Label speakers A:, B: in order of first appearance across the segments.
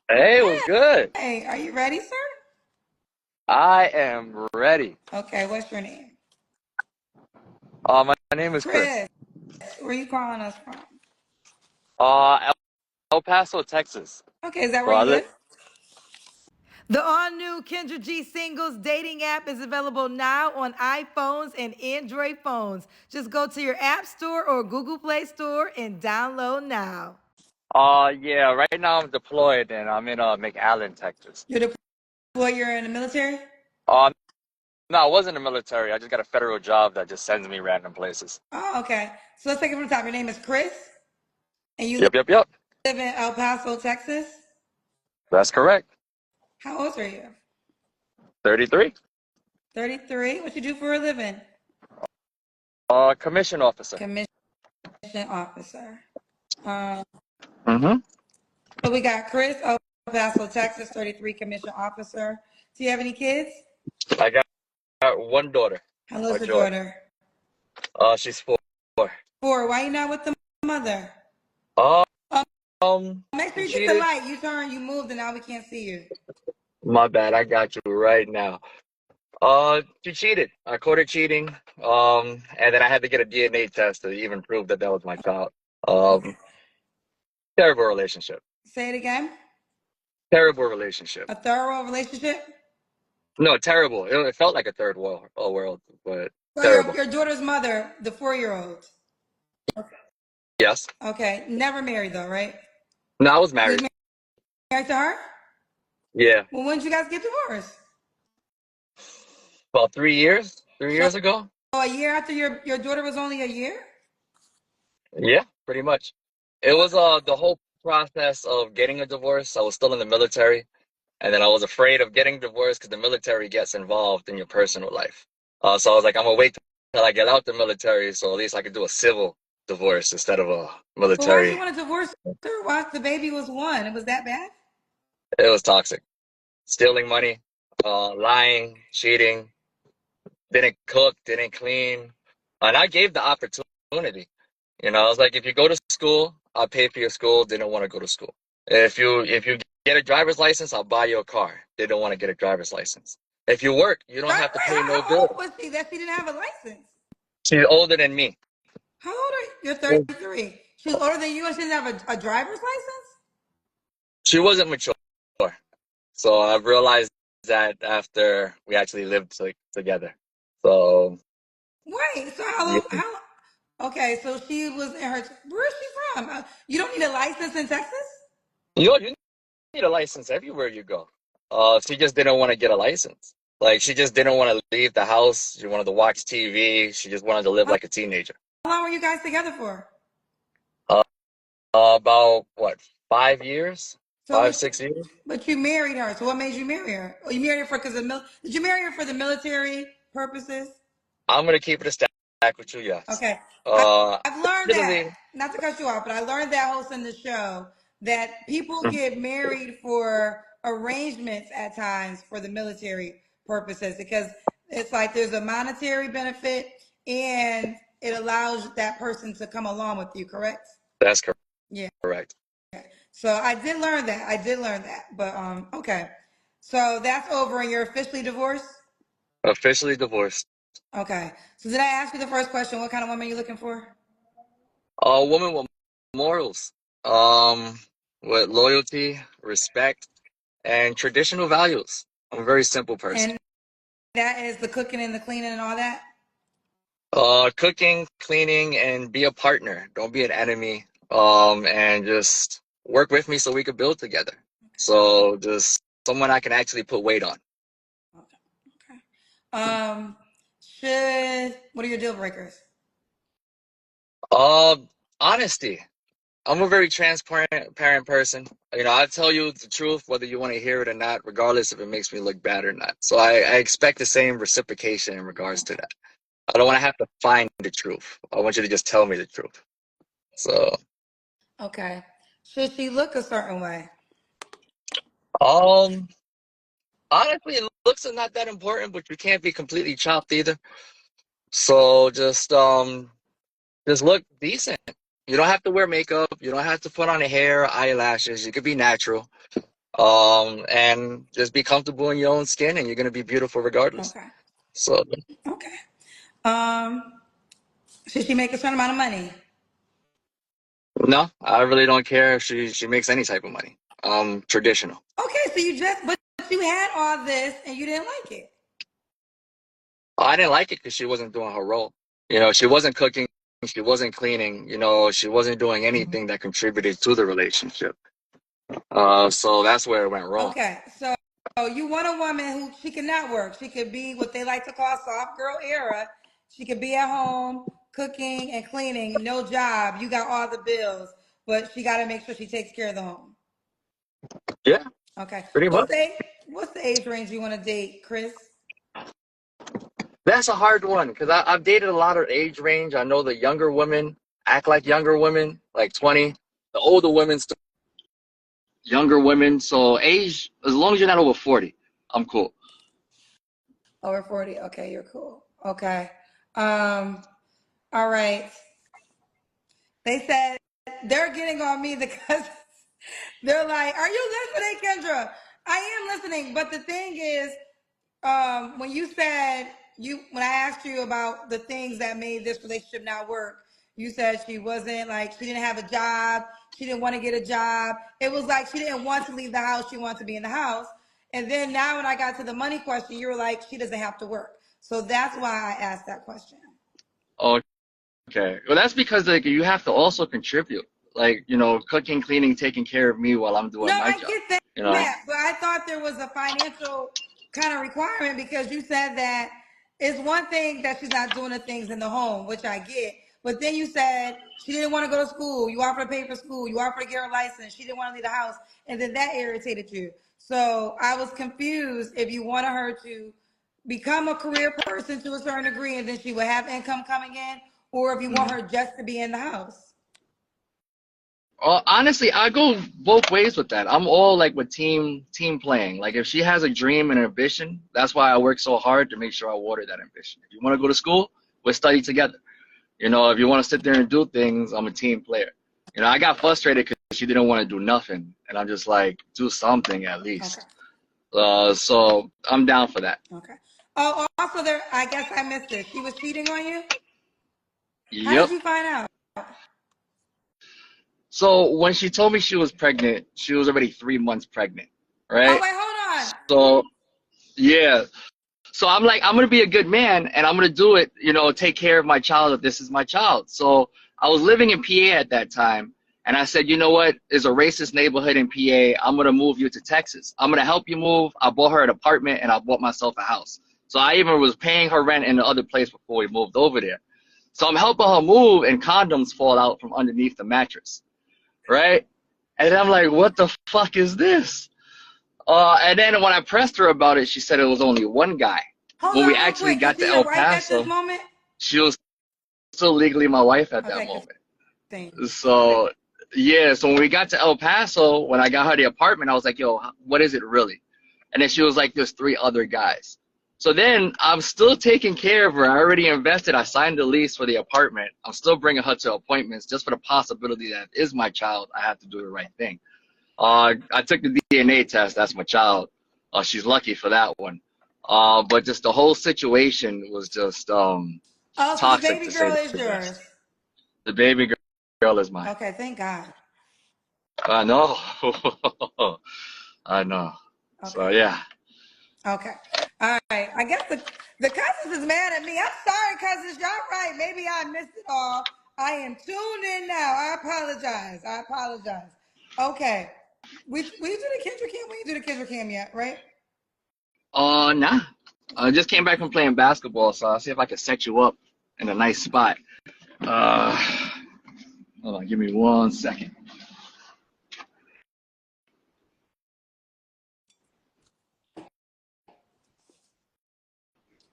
A: Hey, what's good?
B: Hey, are you ready, sir?
A: I am ready.
B: Okay, what's your name?
A: My name is Chris.
B: Chris. Where are you calling us from?
A: Uh, El Paso, Texas.
B: Okay, is that
A: So
B: where
A: I
B: you
A: live.
B: live? The all new Kendra G Singles dating app is available now on iPhones and Android phones. Just go to your App Store or Google Play Store and download now.
A: Yeah. Right now I'm deployed and I'm in McAllen, Texas.
B: You're deployed, you're in the military?
A: Um, no, I wasn't in the military. I just got a federal job that just sends me random places.
B: Oh, okay. So let's take it from the top. Your name is Chris, and you
A: Yep, yep, yep.
B: live in El Paso, Texas.
A: That's correct.
B: How old are you?
A: 33.
B: 33. What you do for a living?
A: Commission officer.
B: Commission officer. Um,
A: Mm-hmm.
B: So we got Chris, El Paso, Texas, 33 commission officer. Do you have any kids?
A: I got one daughter,
B: How old's
A: a
B: the
A: joy.
B: daughter?
A: She's 4.
B: Four. Why you not with the mother?
A: Uh,
B: Um,
A: um,
B: Make sure
A: she
B: you get the
A: cheated.
B: light. You turned, you moved, and now we can't see you.
A: My bad. I got you right now. She cheated. I caught her cheating. And then I had to get a DNA test to even prove that that was my child.
B: Okay.
A: Um, Terrible relationship.
B: Say it again.
A: Terrible relationship.
B: A thorough relationship.
A: No, terrible. It felt like a third world, but
B: So
A: terrible.
B: your daughter's mother, the 4-year-old.
A: Yes.
B: Okay. Never married though, right?
A: No, I was
B: You was
A: married.
B: married to her?
A: Yeah,
B: Well, when did you guys get divorced?
A: about 3 years. Three
B: So
A: years ago.
B: a year after your daughter was only a year?
A: Yeah, pretty much. It was the whole process of getting a divorce. I was still in the military. And then I was afraid of getting divorced because the military gets involved in your personal life. So I was like, I'm gonna wait till I get out the military, so at least I could do a civil divorce instead of a
B: But why did you
A: military.
B: want to divorce her? Why the baby was one? It was that bad?
A: It was toxic. Stealing money, lying, cheating, didn't cook, didn't clean. And I gave the opportunity. I was like, if you go to school, I'll pay for your school. Didn't want to go to school. If you get a driver's license, I'll buy you a car. Didn't want to get a driver's license. If you work, you don't
B: Right,
A: have to
B: right.
A: pay no
B: How old
A: bill.
B: was she that she didn't have a license?
A: She's older than me.
B: How old are you? You're 33. She was older than you and she didn't have a driver's license?
A: She wasn't mature. So I've realized that after we actually lived together. So,
B: Wait, so
A: yeah.
B: okay, so she was in her, where is she from? You don't need a license in Texas?
A: You need a license everywhere you go. She just didn't want to get a license. Like, she just didn't want to leave the house. She wanted to watch TV. She just wanted to live
B: How
A: like a teenager.
B: long were you guys together for?
A: Uh, about what, 5 years?
B: So,
A: 5, 6 years?
B: but you married her. So what made you marry her? Oh, you married her for, did you marry her for the military purposes?
A: I'm gonna keep it a stack with you, yes.
B: Okay.
A: Uh,
B: I've learned that,
A: Originally,
B: not to cut you off, but I learned that hosting the show that people get married for arrangements at times for the military purposes because it's like there's a monetary benefit and it allows that person to come along with you, correct?
A: that's
B: Yeah.
A: correct.
B: So I did learn that. I did learn that. But okay. So that's over and you're officially divorced?
A: Officially divorced.
B: Okay. So did I ask you the first question? What kind of woman are you looking for?
A: A woman with morals, um, with loyalty, respect, and traditional values. I'm a very simple person.
B: And that is the cooking and the cleaning and all that?
A: Cooking, cleaning, and be a partner. Don't be an enemy. And just work with me so we could build together. So just someone I can actually put weight on.
B: Okay. Okay. Should what are your deal breakers?
A: Uh, Honesty. I'm a very transparent parent person. I tell you the truth, whether you want to hear it or not, regardless if it makes me look bad or not. So I expect the same reciprocation in regards to
B: Okay.
A: that. I don't want to have to find the truth. I want you to just tell me the truth. So,
B: Okay. Should she look a certain way?
A: um, honestly, looks are not that important, but you can't be completely chopped either. So just look decent. You don't have to wear makeup. You don't have to put on a hair, eyelashes. You could be natural. and just be comfortable in your own skin, and you're gonna be beautiful regardless.
B: Okay.
A: So
B: Okay. Um, should she make a certain amount of money?
A: no, I really don't care if she makes any type of money. Traditional.
B: Okay, so but you had all this and you didn't like it.
A: I didn't like it because she wasn't doing her role. You know, she wasn't cooking, she wasn't cleaning. You know, she wasn't doing anything that contributed to the relationship. So that's where it went wrong.
B: Okay, so you want a woman who she cannot work. She could be what they like to call soft girl era. She could be at home cooking and cleaning, no job. You got all the bills, but she got to make sure she takes care of the home.
A: Yeah,
B: Okay,
A: pretty much.
B: what's the age range you want to date, Chris?
A: That's a hard one because I've dated a lot of age range. I know the younger women act like younger women, like 20. The older women still younger women. So age, as long as you're not over 40, I'm cool.
B: Over 40. Okay, you're cool. Okay. Um, all right. They said they're getting on me because they're like, "Are you listening, Kendra?" I am listening, but the thing is, when you said when I asked you about the things that made this relationship not work, you said she wasn't like she didn't have a job, she didn't want to get a job. It was like she didn't want to leave the house, she wanted to be in the house. And then now when I got to the money question, you were like, she doesn't have to work. So that's why I asked that question.
A: Okay. Well, that's because like you have to also contribute. Like, you know, cooking, cleaning, taking care of me while I'm
B: No,
A: doing my
B: I
A: job.
B: get that,
A: You know.
B: but I thought there was a financial kind of requirement because you said that it's one thing that she's not doing the things in the home, which I get. But then you said she didn't want to go to school. You offered to pay for school. You offered to get her license. She didn't want to leave the house. And then that irritated you. So I was confused if you wanted her to become a career person to a certain degree and then she would have income coming in, or if you want
A: Mhm.
B: her just to be in the house.
A: Honestly, I go both ways with that. I'm all like with team playing. Like if she has a dream and ambition, that's why I work so hard to make sure I water that ambition. If you want to go to school, we'll study together. You know, if you want to sit there and do things, I'm a team player. You know, I got frustrated because she didn't want to do nothing, and I'm just like, do something at
B: Okay.
A: least. So I'm down for that.
B: Okay. Oh, also there, I guess I missed this. She was cheating on you? How did
A: Yep.
B: you find out?
A: So when she told me she was pregnant, she was already 3 months pregnant,
B: Oh,
A: right?
B: wait, hold on.
A: So yeah. So I'm like, I'm gonna be a good man and I'm gonna do it, you know, take care of my child if this is my child. So I was living in PA at that time, and I said, you know what? There's a racist neighborhood in PA. I'm gonna move you to Texas. I'm gonna help you move. I bought her an apartment and I bought myself a house. So I even was paying her rent in the other place before we moved over there. So I'm helping her move, and condoms fall out from underneath the mattress, right? And I'm like, what the fuck is this? And then when I pressed her about it, she said it was only one guy.
B: Hold
A: When we
B: on real
A: actually
B: quick. Is
A: got to
B: she your
A: El
B: wife at this
A: Paso,
B: moment?
A: she was still legally my wife at that
B: Okay,
A: moment.
B: continue.
A: So yeah, so when we got to El Paso, when I got her the apartment, I was like, yo, what is it really? And then she was like, there's three other guys. So then I'm still taking care of her. I already invested. I signed the lease for the apartment. I'm still bringing her to appointments just for the possibility that it is my child. I have to do the right thing. I took the DNA test. That's my child. She's lucky for that one. But just the whole situation was just
B: Oh, so the
A: toxic
B: baby
A: to say
B: girl is
A: the
B: yours.
A: best. The baby girl is mine.
B: Okay, thank God.
A: I know. I know. So
B: Okay.
A: yeah.
B: Okay. All right. I guess the cousins is mad at me. I'm sorry, cousins. Y'all right. Maybe I missed it all. I am tuned in now. I apologize. I apologize. Okay. We do the Kendra Cam. We didn't do the Kendra Cam yet, right?
A: Nah. I just came back from playing basketball, so I'll see if I can set you up in a nice spot. Uh, Hold on, give me 1 second.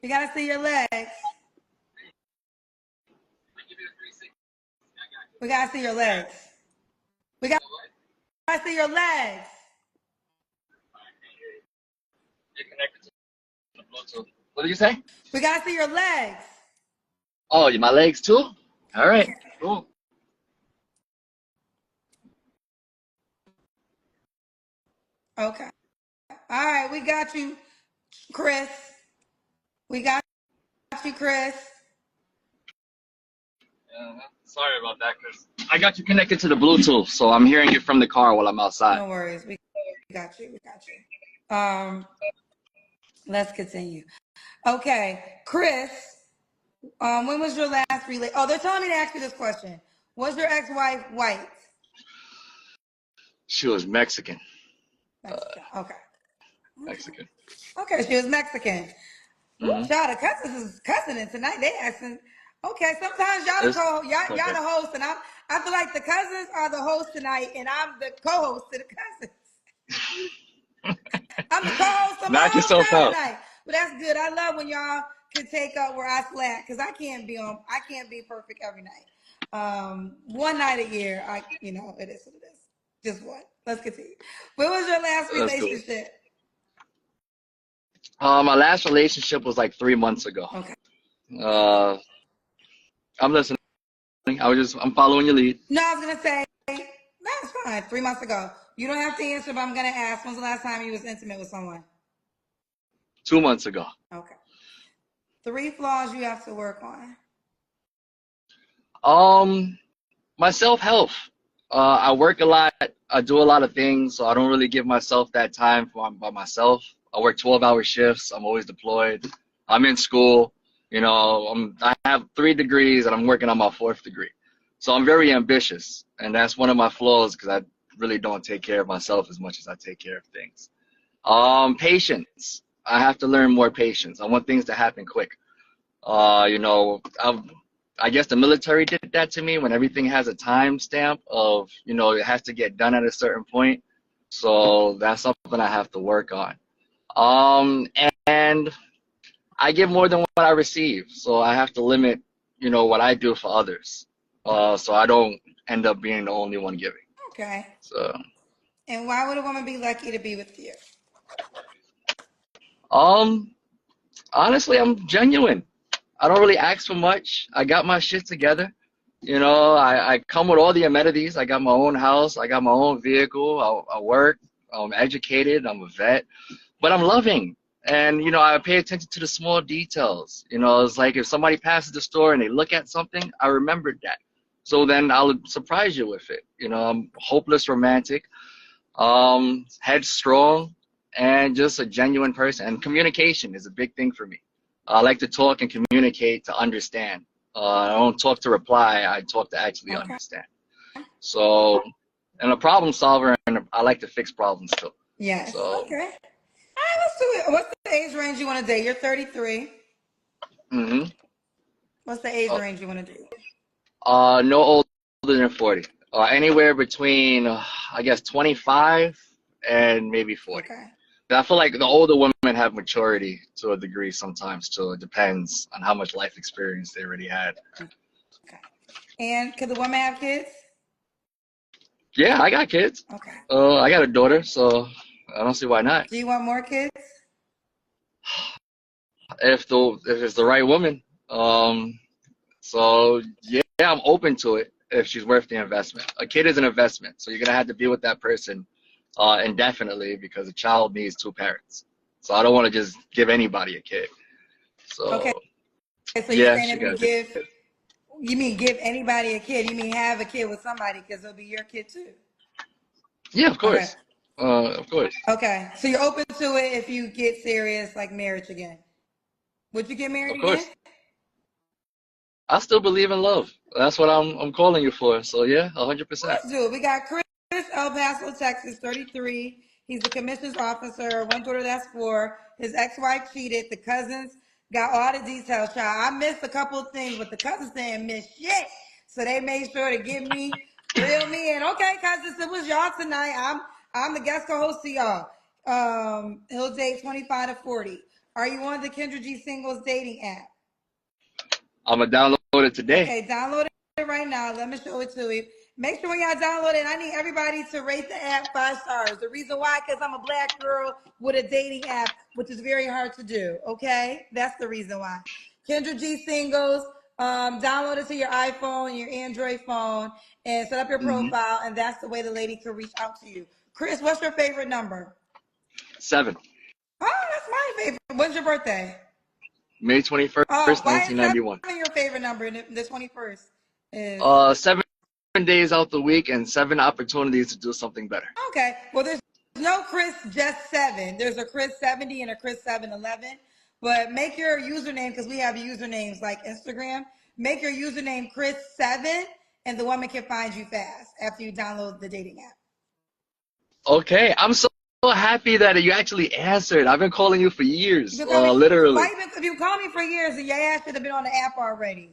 B: We gotta see your legs. We gotta see your legs. We gotta see your legs.
A: You're connected to the Bluetooth. What did you say?
B: We gotta see your legs.
A: Oh, my legs too? All right, cool.
B: Okay. All right, we got you, Chris. We got you, Chris.
A: Sorry about that, Chris. I got you connected to the Bluetooth, so I'm hearing you from the car while I'm outside.
B: No worries. We got you. We got you. Let's continue. Okay, Chris. When was your last relate? Oh, they're telling me to ask you this question. Was your ex-wife white?
A: She was Mexican.
B: Mexican. Okay.
A: Mexican.
B: Okay, she was Mexican. Ooh,
A: Mm-hmm.
B: child, the cousins is cussing it tonight. They asking. Okay, sometimes y'all the
A: It's
B: y'all
A: okay.
B: the host, and I feel like the cousins are the host tonight, and I'm the co-host to the cousins. I'm the co-host of my
A: Knock
B: own
A: yourself
B: show
A: out.
B: tonight. But that's good. I love when y'all can take up where I slack, because I can't be perfect every night. One night a year, it is what it is. Just one. Let's continue. When was your last
A: That's cool.
B: relationship?
A: My last relationship was like 3 months ago.
B: Okay.
A: Uh, I'm listening. I'm following your lead.
B: No, I was gonna say that's fine. 3 months ago. You don't have to answer, but I'm gonna ask. When's the last time you was intimate with someone?
A: 2 months ago.
B: Okay. 3 flaws you have to work on.
A: Um, my self-help. I work a lot. I do a lot of things, so I don't really give myself that time by myself. I work 12-hour shifts. I'm always deployed. I'm in school. I have 3 degrees and I'm working on my fourth degree. So I'm very ambitious, and that's one of my flaws because I really don't take care of myself as much as I take care of things. Patience. I have to learn more patience. I want things to happen quick. I guess the military did that to me when everything has a time stamp of, it has to get done at a certain point. So that's something I have to work on. And I give more than what I receive. So I have to limit, what I do for others. So I don't end up being the only one giving.
B: Okay.
A: So,
B: And why would a woman be lucky to be with you?
A: um, honestly, I'm genuine. I don't really ask for much. I got my shit together. I come with all the amenities. I got my own house. I got my own vehicle. I work. I'm educated. I'm a vet. But I'm loving. And, I pay attention to the small details. It's like if somebody passes the store and they look at something, I remembered that. So then I'll surprise you with it. I'm hopeless romantic, headstrong, and just a genuine person. And communication is a big thing for me. I like to talk and communicate to understand. I don't talk to reply. I talk to actually
B: Okay.
A: understand. So, and a problem solver, and I like to fix problems too.
B: Yes.
A: So,
B: Okay. All right, let's do it. What's the age range you want to date? You're 33.
A: hmm
B: What's the age range you want to date?
A: no older than 40. Anywhere between, I guess, 25 and maybe 40.
B: Okay.
A: I feel like the older women have maturity to a degree sometimes too. It depends on how much life experience they already had.
B: Okay. And could the woman have kids?
A: Yeah, I got kids.
B: Okay.
A: I got a daughter, so I don't see why not.
B: Do you want more kids?
A: If it's the right woman. So yeah, I'm open to it if she's worth the investment. A kid is an investment, so you're gonna have to be with that person indefinitely because a child needs 2 parents. So I don't want to just give anybody a kid.
B: Okay.
A: So
B: So you're
A: yeah,
B: saying
A: she
B: if you
A: got
B: give, you mean give anybody a kid? You mean have a kid with somebody because it'll be your kid too?
A: yeah, of
B: Okay.
A: course, of course,
B: Okay. So you're open to it if you get serious, like marriage again. Would you get married
A: of
B: again?
A: course. I still believe in love. That's what I'm calling you for. So yeah, 100%.
B: Let's do it. We got Chris, El Paso, Texas, 33. He's a commissions officer. One daughter, that's 4. His ex-wife cheated. The cousins got all the details, child. I missed a couple of things, but the cousins didn't miss shit. So they made sure to give me, reel me in. Okay, cousins, it was y'all tonight. I'm the guest co-host to y'all. He'll date 25 to 40. Are you on the Kendra G Singles dating app?
A: I'm gonna download it today.
B: Okay, download it right now. Let me show it to you. Make sure when y'all download it, I need everybody to rate the app 5 stars. The reason why, because I'm a black girl with a dating app, which is very hard to do. Okay, that's the reason why. Kendra G Singles. Download it to your iPhone, your Android phone, and set up your
A: hmm
B: profile, and that's the way the lady can reach out to you. Chris, what's your favorite number?
A: 7.
B: Oh, that's my favorite. When's your birthday?
A: May 21st,
B: Oh, why is
A: 1991.
B: 7 your favorite number? And the 21st is
A: 7 days out the week and 7 opportunities to do something better.
B: okay. Well, there's no Chris just 7. There's a Chris 70 and a Chris 711. But make your username because we have usernames like Instagram. Make your username Chris 7, and the woman can find you fast after you download the dating app.
A: Okay, I'm so happy that you actually answered. I've been calling you for years,
B: You call me. Why
A: literally.
B: you been? If you call me for years, your ass should have been on the app already.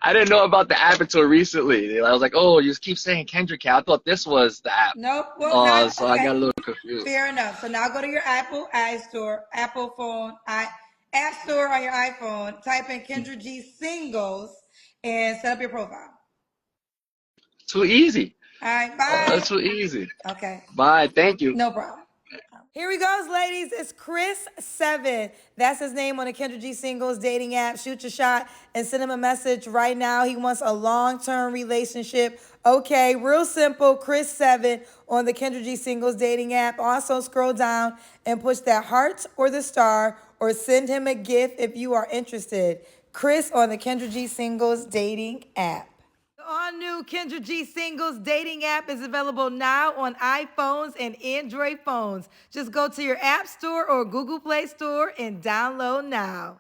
A: I didn't know about the app until recently. I was like, oh, you keep saying Kendrick. I thought this was the app.
B: Nope. Well, not
A: So I got
B: okay.
A: a little confused.
B: Fair enough. So now go to your Apple iStore, Apple phone, App Store on your iPhone. Type in Kendra G Singles and set up your profile.
A: Too easy.
B: All right. Bye.
A: Too easy.
B: Okay.
A: Bye. Thank you.
B: No problem. Here he goes, ladies. It's Chris 7. That's his name on the Kendra G Singles dating app. Shoot your shot and send him a message right now. He wants a long-term relationship. Okay, real simple. Chris 7 on the Kendra G Singles dating app. Also, scroll down and push that heart or the star or send him a gift if you are interested. Chris on the Kendra G Singles dating app. The all-new Kendra G Singles dating app is available now on iPhones and Android phones. Just go to your App Store or Google Play Store and download now.